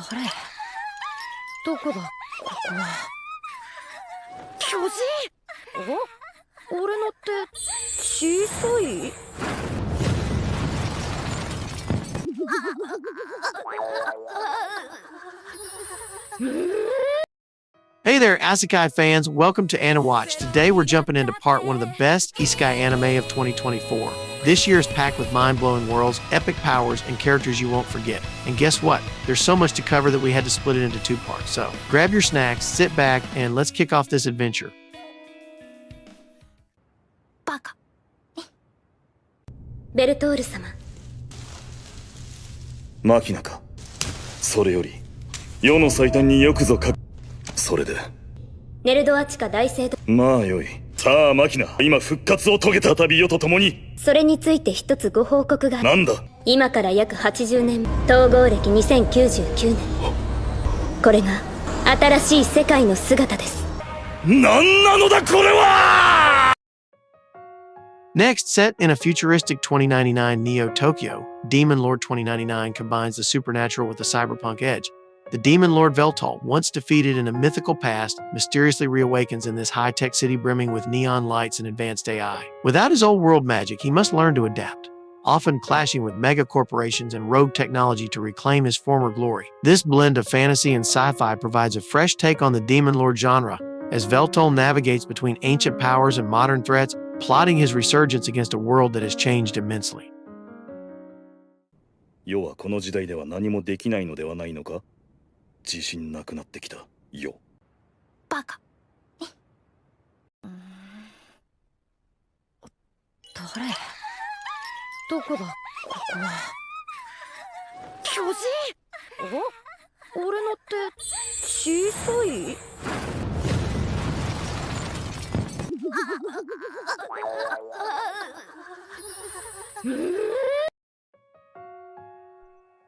誰？どこだ、ここは。巨人？お？俺のって小さい？Hey there, Isekai fans. Welcome to Anna Watch. Today we're jumping into part one of the best Isekai anime of 2024. This year is packed with mind-blowing worlds, epic powers, and characters you won't forget. And guess what? There's so much to cover that we had to split it into two parts. So grab your snacks, sit back, and let's kick off this adventure. バカ。ベルトール様。マキナか。それより世の最短によくぞか。それでネルドアチカ大聖堂。まあよい。さあマキナ、今復活を遂げた旅よとともに。それについて一つご報告が。なんだ。今から約80年、統合歴2099年。これが新しい世界の姿です。なんなのだこれは。 Next, set in a futuristic 2099 Neo Tokyo, Demon Lord 2099 combines the supernatural with the cyberpunk edge. The Demon Lord Veltal, once defeated in a mythical past, mysteriously reawakens in this high-tech city brimming with neon lights and advanced AI. Without his old world magic, he must learn to adapt, often clashing with mega corporations and rogue technology to reclaim his former glory. This blend of fantasy and sci-fi provides a fresh take on the Demon Lord genre, as Veltal navigates between ancient powers and modern threats, plotting his resurgence against a world that has changed immensely. 世はこの時代では何もできないのではないのか。自信なくなってきたよ。バカ。誰？どこだ、ここは。巨人？俺のって小さい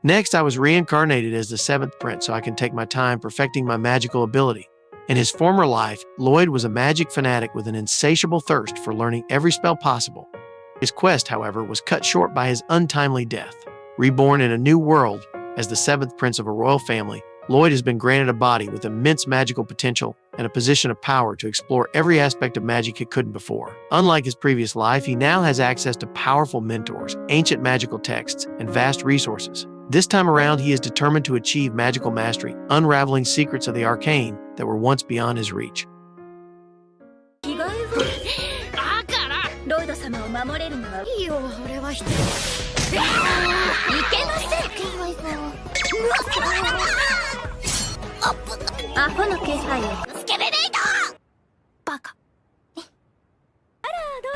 ？Next, I was reincarnated as the seventh prince so I can take my time perfecting my magical ability. In his former life, Lloyd was a magic fanatic with an insatiable thirst for learning every spell possible. His quest, however, was cut short by his untimely death. Reborn in a new world as the seventh prince of a royal family, Lloyd has been granted a body with immense magical potential and a position of power to explore every aspect of magic he couldn't before. Unlike his previous life, he now has access to powerful mentors, ancient magical texts, and vast resources. This time around, he is determined to achieve magical mastery, unraveling secrets of the arcane that were once beyond his reach. ロイド様を守れるのはいいよ、俺は一人。いけません。アホの気配を。スケベレイト。バカ。あら、ド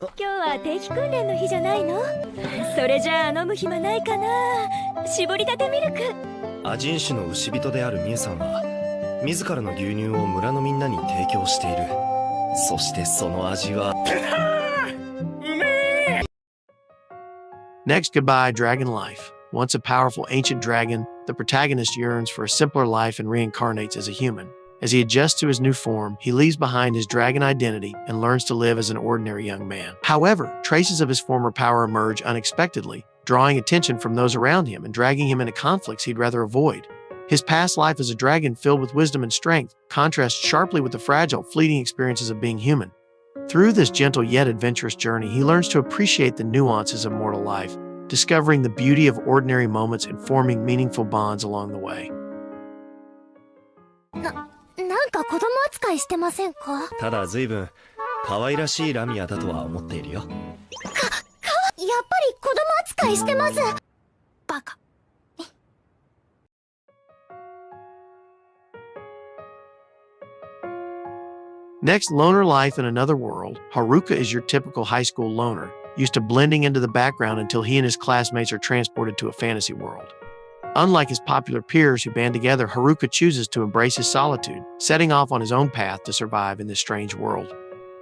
ラン。今日は定期訓練の日じゃないの？それじゃあ飲む暇ないかな。絞りたてミルク。アジン種の牛人であるミュウさんは自らの牛乳を村のみんなに提供している。そしてその味は。Next, goodbye, Dragon Life. Once a powerful ancient dragon, the protagonist yearns for a simpler life and reincarnates as a human. As he adjusts to his new form, he leaves behind his dragon identity and learns to live as an ordinary young man. However, traces of his former power emerge unexpectedly, drawing attention from those around him and dragging him into conflicts he'd rather avoid. His past life as a dragon filled with wisdom and strength contrasts sharply with the fragile, fleeting experiences of being human. Through this gentle yet adventurous journey, he learns to appreciate the nuances of mortal life, discovering the beauty of ordinary moments and forming meaningful bonds along the way. なんか子供扱いしてませんか？ただ随分可愛らしいラミアだとは思っているよ。やっぱり子供扱いしてます。バカ。Next, loner life in another world. Haruka is your typical high school loner, used to blending into the background until he and his classmates are transported to a fantasy world. Unlike his popular peers who band together, Haruka chooses to embrace his solitude, setting off on his own path to survive in this strange world.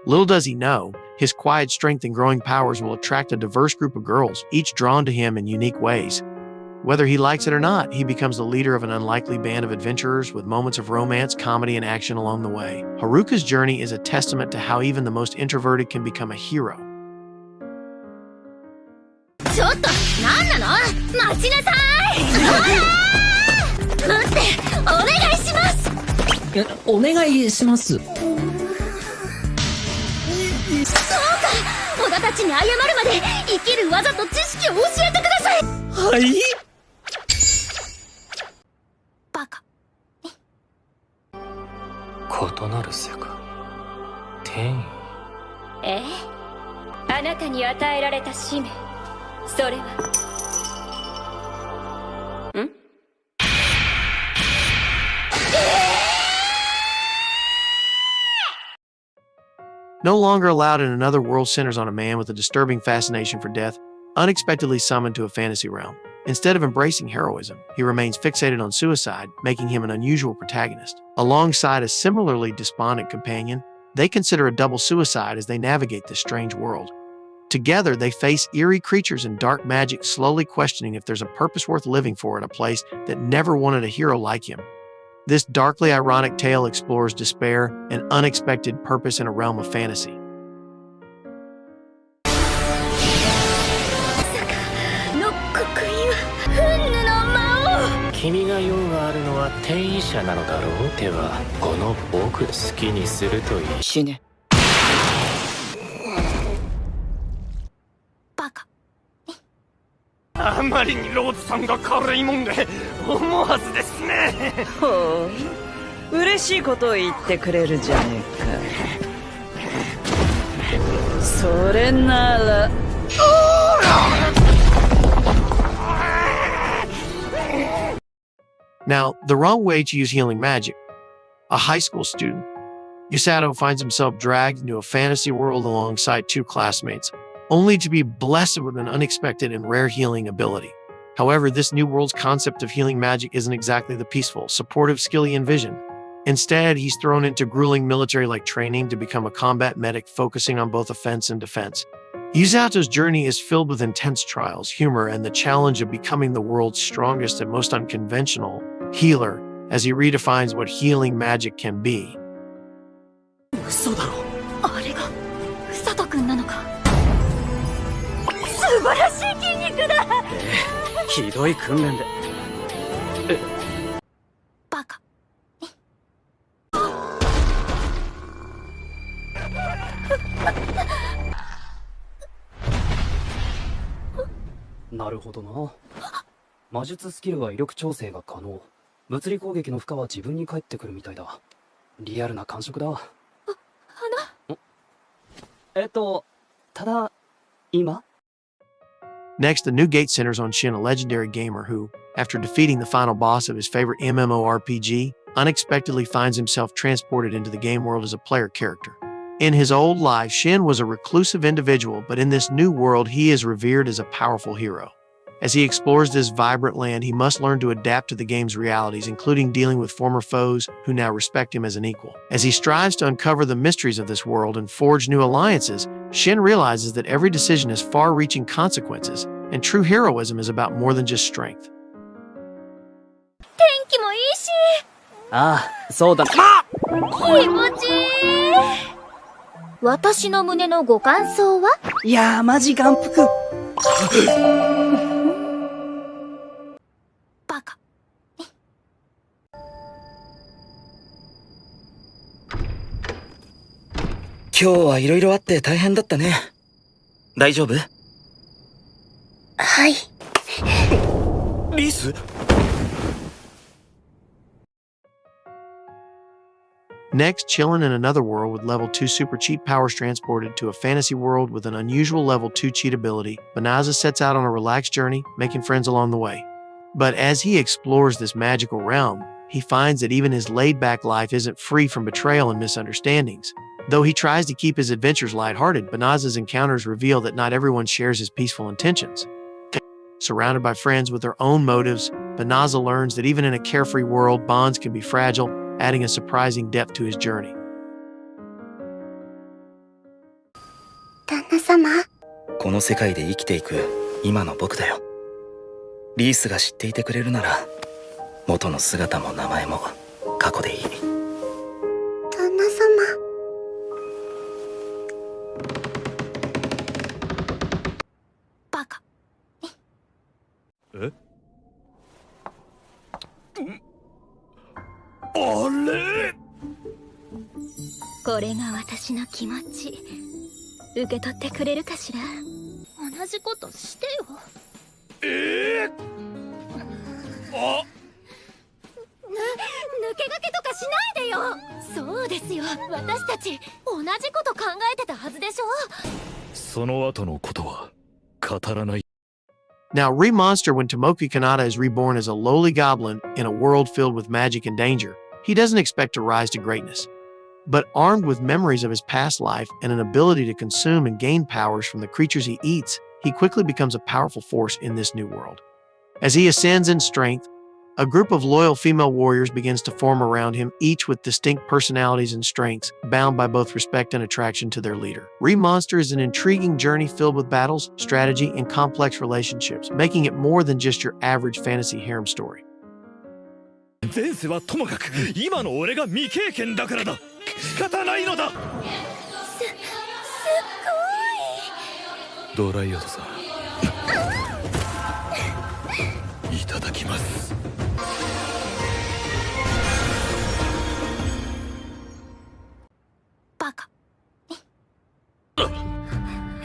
Little does he know, his quiet strength and growing powers will attract a diverse group of girls, each drawn to him in unique ways. Whether he likes it or not, he becomes the leader of an unlikely band of adventurers with moments of romance, comedy, and action along the way. Haruka's journey is a testament to how even the most introverted can become a hero. ちょっと、なんなの？待ちなさい！ほらー！願いします。お願いします。そうか、小田たちに謝るまで生きる技と知識を教えてください。はい。バカ。異なる世界、転移。ええ、あなたに与えられた使命、それはNo longer allowed in another world centers on a man with a disturbing fascination for death, unexpectedly summoned to a fantasy realm. Instead of embracing heroism, he remains fixated on suicide, making him an unusual protagonist. Alongside a similarly despondent companion, they consider a double suicide as they navigate this strange world. Together, they face eerie creatures and dark magic, slowly questioning if there's a purpose worth living for in a place that never wanted a hero like him. This darkly ironic tale explores despair and unexpected purpose in a realm of fantasy. の刻印は憤怒の魔王。君が用があるのは転移者なのだろう。ではこの僕好きにするといい。死ね。バカ。あまりにローズさんが軽いもんで思わずですね。ほう、嬉しいことを言ってくれるじゃねえか。それならNow, the wrong way to use healing magic. A high school student, Yusato finds himself dragged into a fantasy world alongside two classmates, only to be blessed with an unexpected and rare healing ability. However, this new world's concept of healing magic isn't exactly the peaceful, supportive skill he envisioned. Instead, he's thrown into grueling military-like training to become a combat medic focusing on both offense and defense. Yusato's journey is filled with intense trials, humor, and the challenge of becoming the world's strongest and most unconventional healer as he redefines what healing magic can be. 嘘だろ。あれが佐藤君なのか。素晴らしい筋肉だ。ひどい訓練で。バカ。なるほどな。魔術スキルは威力調整が可能。物理攻撃の負荷は自分に返ってくるみたいだ。リアルな感触だ。ただ、今 Next, the new gate centers on Shin, a legendary gamer who, after defeating the final boss of his favorite MMORPG, unexpectedly finds himself transported into the game world as a player character. In his old life, Shin was a reclusive individual, but in this new world, he is revered as a powerful hero. As he explores this vibrant land, he must learn to adapt to the game's realities, including dealing with former foes who now respect him as an equal. As he strives to uncover the mysteries of this world and forge new alliances, Shin realizes that every decision has far-reaching consequences, and true heroism is about more than just strength. 天気もいいし。ああ、そうだ。気持ちいい。私の胸のご感想は？いやー、マジ眼福。バカ。今日はいろいろあって大変だったね。大丈夫？はい。リス？ Next, chillin' in another world with level 2 super cheat powers transported to a fantasy world with an unusual level 2 cheat ability, Banaza sets out on a relaxed journey, making friends along the way. But as he explores this magical realm, he finds that even his laid-back life isn't free from betrayal and misunderstandings. Though he tries to keep his adventures lighthearted, Banaza's encounters reveal that not everyone shares his peaceful intentions. Surrounded by friends with their own motives, Banaza learns that even in a carefree world, bonds can be fragile, adding a surprising depth to his journey. 旦那様。この世界で生きていく今の僕だよ。リースが知っていてくれるなら、元の姿も名前も過去でいい。旦那様。バカ。え？これが私の気持ち受け取ってくれるかしら。同じことしてよ。抜け駆けとかしないでよ。そうですよ、私たち同じこと考えてたはずでしょ。その後のことは語らない。 Now, Re-Monster, when Tomoki Kanata is reborn as a lowly goblin in a world filled with magic and danger, he doesn't expect to rise to greatness. But armed with memories of his past life and an ability to consume and gain powers from the creatures he eats, he quickly becomes a powerful force in this new world. As he ascends in strength, a group of loyal female warriors begins to form around him, each with distinct personalities and strengths, bound by both respect and attraction to their leader. Re-Monster is an intriguing journey filled with battles, strategy, and complex relationships, making it more than just your average fantasy harem story. 前世はともかく今の俺が未経験だからだ。仕方ないのだ。すっドライアドさん、いただきます。バカ。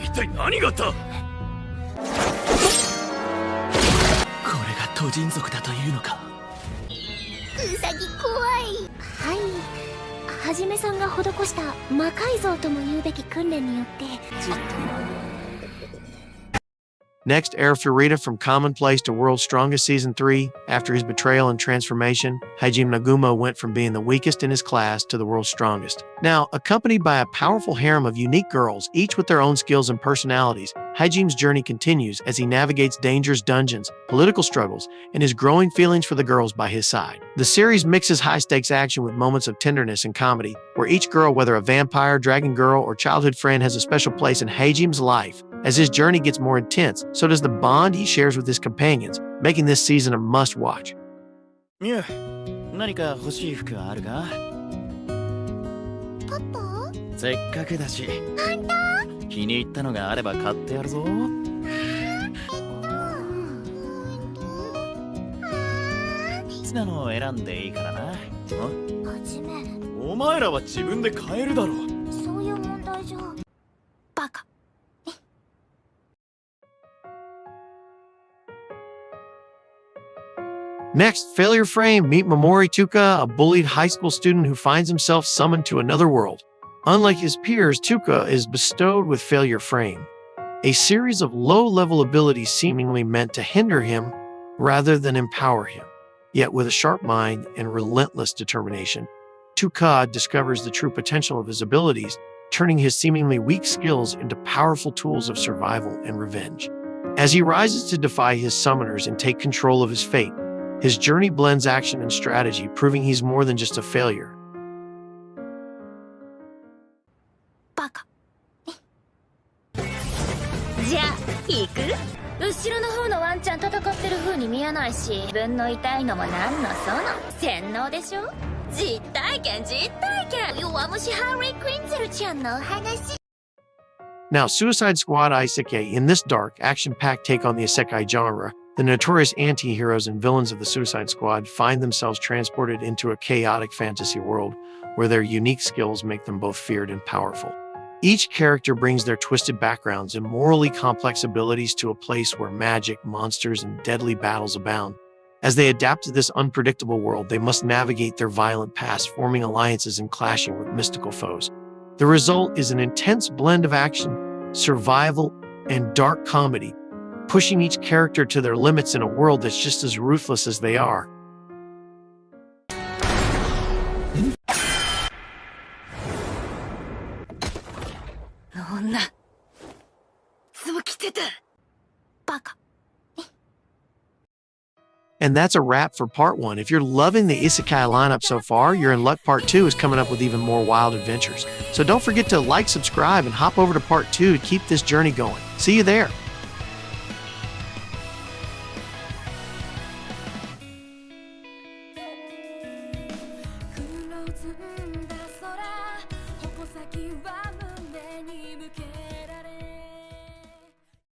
一体何があった？これが都人族だというのか。ウサギ怖い。はい、はじめさんが施した魔改造とも言うべき訓練によってずっと。 Next, Arifureta from Commonplace to World's Strongest Season 3. After his betrayal and transformation, Hajime Nagumo went from being the weakest in his class to the world's strongest. Now, accompanied by a powerful harem of unique girls, each with their own skills and personalities, Hajime's journey continues as he navigates dangerous dungeons, political struggles, and his growing feelings for the girls by his side. The series mixes high-stakes action with moments of tenderness and comedy, where each girl, whether a vampire, dragon girl, or childhood friend, has a special place in Hajime's life. As his journey gets more intense, so does the bond he shares with his companions, making this season a must-watch. ミュウ、何か欲しい服はあるか？パパ？せっかくだし。なんだ？気に入ったのがあれば買ってやるぞ。好きなのを選んでいいからな。はじめ。お前らは自分で買えるだろ。そういう問題じゃ。バカ。 Next, Failure Frame, meet Momori Tuka, a bullied high school student who finds himself summoned to another world. Unlike his peers, Tuka is bestowed with Failure Frame, a series of low-level abilities seemingly meant to hinder him rather than empower him. Yet with a sharp mind and relentless determination, Tuka discovers the true potential of his abilities, turning his seemingly weak skills into powerful tools of survival and revenge. As he rises to defy his summoners and take control of his fate, his journey blends action and strategy, proving he's more than just a failure. バカ。じゃあ、行く？後ろの方のワンちゃん戦ってる風に見えないし、自分の痛いのも何のその洗脳でしょ？実体験、実体験。弱虫ハリー・クインゼルちゃんのお話。 Now, Suicide Squad Isekai, in this dark, action-packed take on the Isekai genre, the notorious anti-heroes and villains of the Suicide Squad find themselves transported into a chaotic fantasy world where their unique skills make them both feared and powerful. Each character brings their twisted backgrounds and morally complex abilities to a place where magic, monsters, and deadly battles abound. As they adapt to this unpredictable world, they must navigate their violent past, forming alliances and clashing with mystical foes. The result is an intense blend of action, survival, and dark comedy, pushing each character to their limits in a world that's just as ruthless as they are. And that's a wrap for part 1. If you're loving the Isekai lineup so far, you're in luck. Part 2 is coming up with even more wild adventures. So don't forget to like, subscribe, and hop over to part 2 to keep this journey going. See you there.